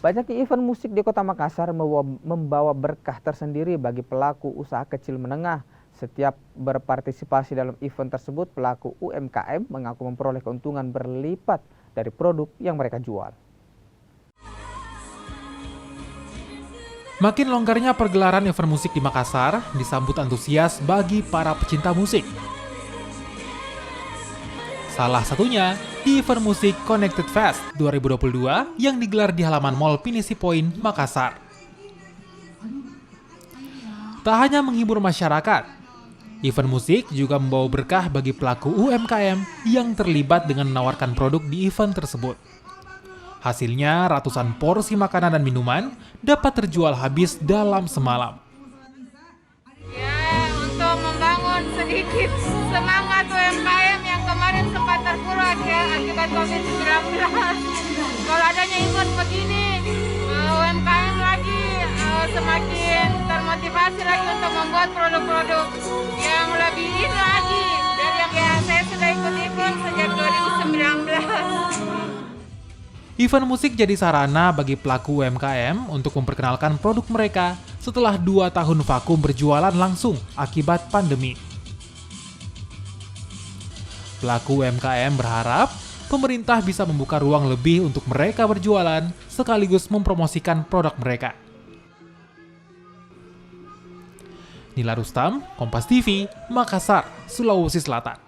Banyaknya event musik di Kota Makassar membawa berkah tersendiri bagi pelaku usaha kecil menengah. Setiap berpartisipasi dalam event tersebut, pelaku UMKM mengaku memperoleh keuntungan berlipat dari produk yang mereka jual. Makin longgarnya pergelaran event musik di Makassar disambut antusias bagi para pecinta musik. Salah satunya di event musik Connected Fest 2022 yang digelar di halaman Mall Pinisi Point, Makassar. Tak hanya menghibur masyarakat, event musik juga membawa berkah bagi pelaku UMKM yang terlibat dengan menawarkan produk di event tersebut. Hasilnya, ratusan porsi makanan dan minuman dapat terjual habis dalam semalam. Ya, untuk membangun sedikit semangat UMKM yang kemarin sempat terpuruk ya akibat COVID-19. Kalau adanya event begini, UMKM lagi semakin termotivasi lagi untuk membuat produk-produk yang lebih ini lagi dari yang saya sudah ikut event sejak 2019. Event musik jadi sarana bagi pelaku UMKM untuk memperkenalkan produk mereka setelah 2 tahun vakum berjualan langsung akibat pandemi. Pelaku UMKM berharap pemerintah bisa membuka ruang lebih untuk mereka berjualan sekaligus mempromosikan produk mereka. Nila Rustam, Kompas TV, Makassar, Sulawesi Selatan.